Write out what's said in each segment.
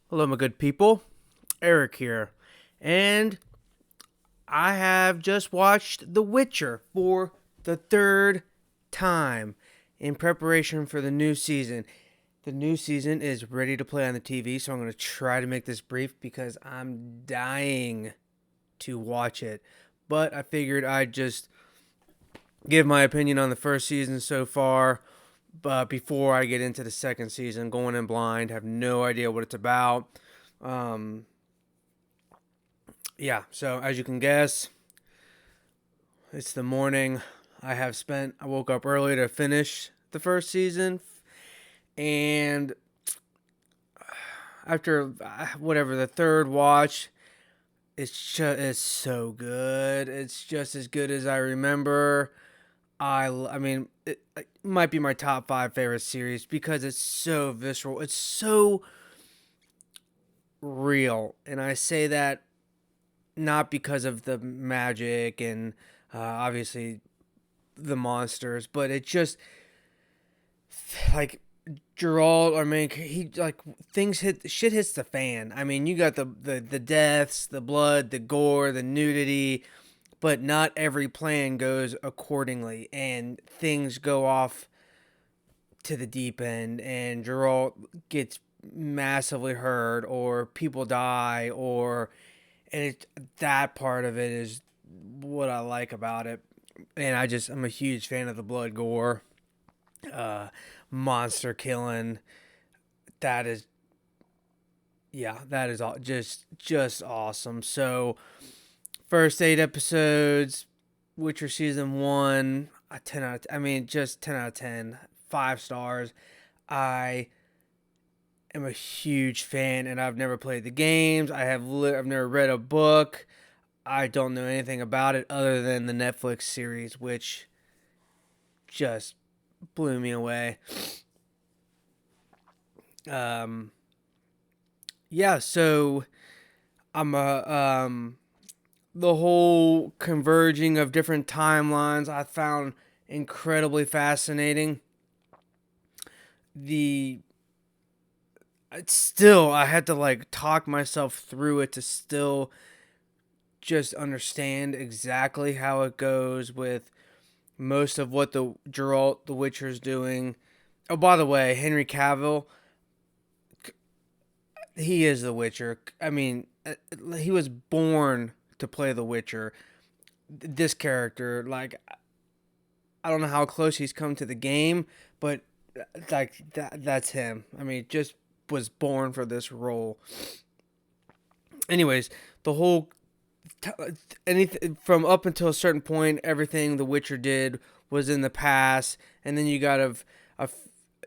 Hello, my good people. Eric here. And I have just watched The Witcher for the third time in preparation for the new season. The new season is ready to play on the TV, so I'm going to try to make this brief because I'm dying to watch it. But I figured I'd just give my opinion on the first season so far. But before I get into the second season, going in blind, have no idea what it's about. Um, yeah, so as you can guess, it's the morning. I woke up early to finish the first season. And after whatever, the third watch, it's so good. It's just as good as I remember. I mean, it might be my top five favorite series because it's so visceral. It's so real. And I say that not because of the magic and obviously the monsters, but it just like Gerald. I mean, he like things hit shit hits the fan. I mean, you got the deaths, the blood, the gore, the nudity, but not every plan goes accordingly, and things go off to the deep end, and Gerald gets massively hurt, or people die, or and that part of it is what I like about it. And I'm a huge fan of the blood gore, uh, monster killing. That is that is all just awesome. So first 8 episodes, Witcher season one, a 10 out. I mean, just 10 out of 10, 5 stars. I am a huge fan, and I've never played the games. I've never read a book. I don't know anything about it other than the Netflix series, which just blew me away. Um, yeah, so I'm a the whole converging of different timelines I found incredibly fascinating. The it's still I had to like talk myself through it to still just understand exactly how it goes with most of what the Geralt the Witcher's doing. Oh, by the way, Henry Cavill, he is the Witcher. I mean, he was born to play the Witcher. This character, like, I don't know how close he's come to the game, but like that's him. I mean, just was born for this role. Anyways, the whole t- anything from up until a certain point, everything The Witcher did was in the past, and then a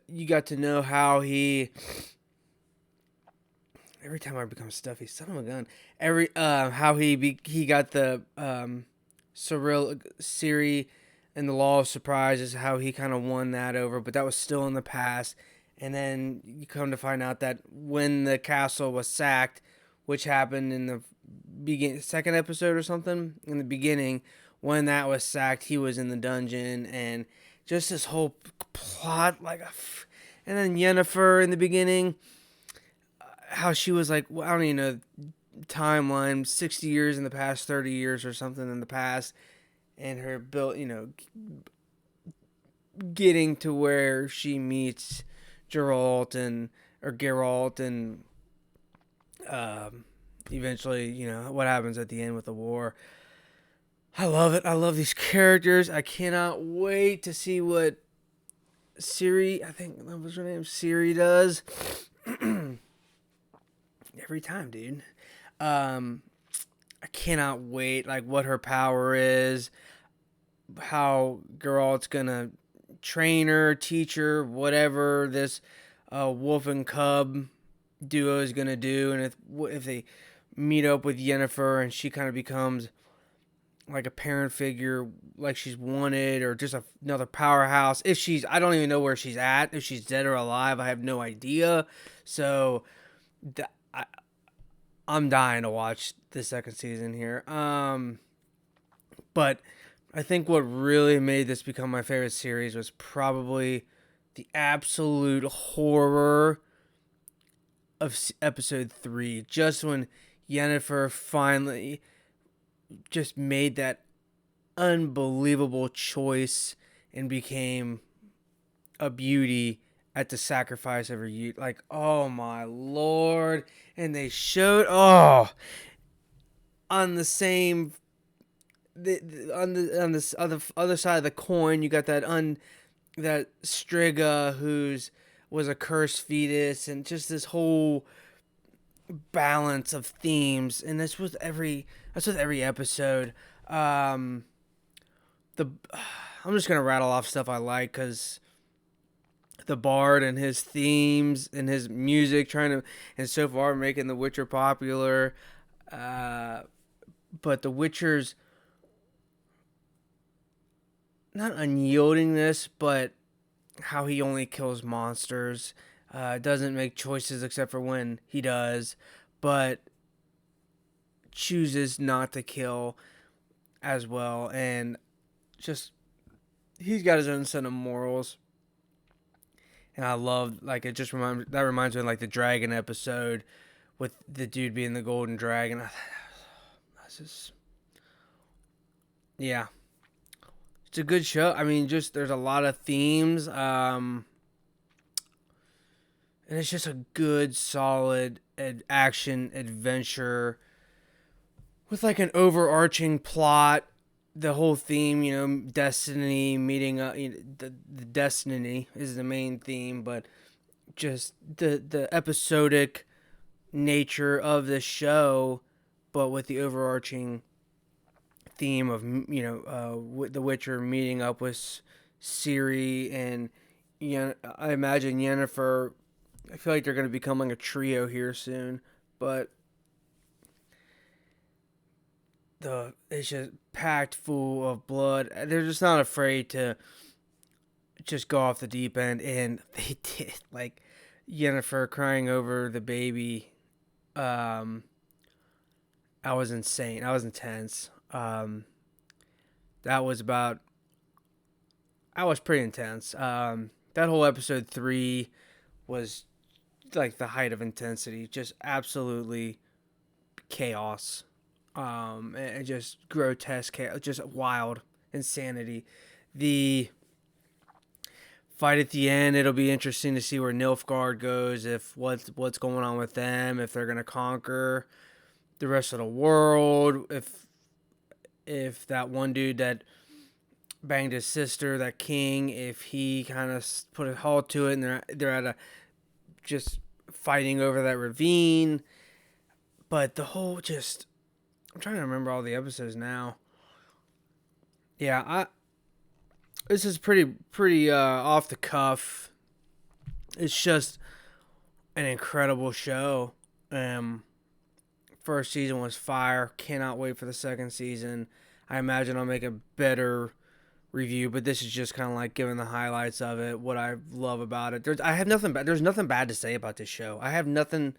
you got to know how he. Every time I become stuffy, son of a gun. How he got the Ciri and the Law of Surprises, how he kind of won that over, but that was still in the past. And then you come to find out that when the castle was sacked, which happened in the second episode or something in the beginning, when that was sacked, he was in the dungeon, and just this whole plot, and then Yennefer in the beginning, how she was like, well, I don't even know timeline, 60 years in the past, 30 years or something in the past, and her built, getting to where she meets Geralt and um, eventually, what happens at the end with the war. I love it. I love these characters. I cannot wait to see what Ciri, I think that was her name, Ciri does. Every time, dude. Um, I cannot wait. Like what her power is, how Geralt's gonna train her, teach her, whatever this wolf and cub duo is gonna do, and if they meet up with Yennefer and she kind of becomes like a parent figure, like she's wanted, or just another powerhouse. I don't even know where she's at. If she's dead or alive, I have no idea. So, I'm dying to watch the second season here. But I think what really made this become my favorite series was probably the absolute horror of episode 3, just when Yennefer finally just made that unbelievable choice and became a beauty at the sacrifice of her youth. Like, oh my lord. And they showed, on the same, on this other side of the coin, you got that Striga who's was a cursed fetus, and just this whole balance of themes. And that's with every episode. The I'm just gonna rattle off stuff I like, because the Bard and his themes and his music and so far making The Witcher popular. But The Witcher's not unyieldingness, but how he only kills monsters, doesn't make choices except for when he does, but chooses not to kill as well. And just, he's got his own set of morals. And I love, like, it just reminds me of, like, the dragon episode with the dude being the golden dragon. That's just, yeah, it's a good show. I mean, just there's a lot of themes, and it's just a good, solid action adventure with like an overarching plot. The whole theme, destiny meeting up. The destiny is the main theme, but just the episodic nature of the show, but with the overarching theme of the Witcher meeting up with Ciri, and I imagine Yennefer. I feel like they're going to become like a trio here soon, but it's just packed full of blood. They're just not afraid to just go off the deep end, and they did. Like Yennefer crying over the baby. I was insane. I was intense. That was pretty intense. That whole episode 3 was like the height of intensity. Just absolutely chaos. And just grotesque chaos, just wild insanity. The fight at the end, it'll be interesting to see where Nilfgaard goes, if what's going on with them, if they're gonna conquer the rest of the world, if that one dude that banged his sister, that king, if he kind of put a halt to it, and they're at a just fighting over that ravine. But the whole just, I'm trying to remember all the episodes now. Yeah, this is pretty off the cuff. It's just an incredible show. First season was fire. Cannot wait for the second season. I imagine I'll make a better review, but this is just kind of like giving the highlights of it, what I love about it. There's nothing bad to say about this show. I have nothing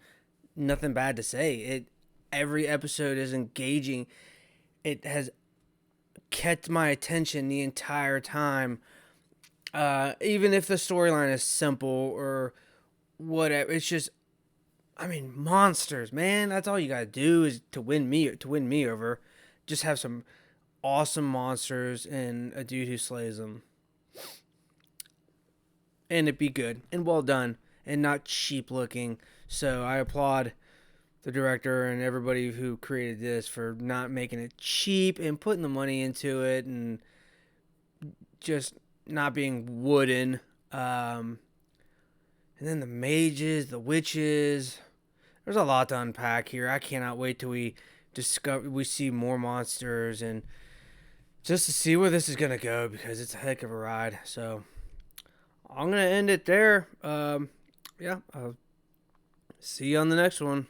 bad to say. Every episode is engaging. It has kept my attention the entire time. Even if the storyline is simple or whatever, it's just, I mean, monsters, man. That's all you gotta do is to win me over. Just have some awesome monsters and a dude who slays them, and it be good and well done and not cheap looking. So I applaud the director and everybody who created this for not making it cheap and putting the money into it, and just not being wooden. And then the mages, the witches. There's a lot to unpack here. I cannot wait till we see more monsters, and just to see where this is gonna go, because it's a heck of a ride. So I'm gonna end it there. Yeah, I'll see you on the next one.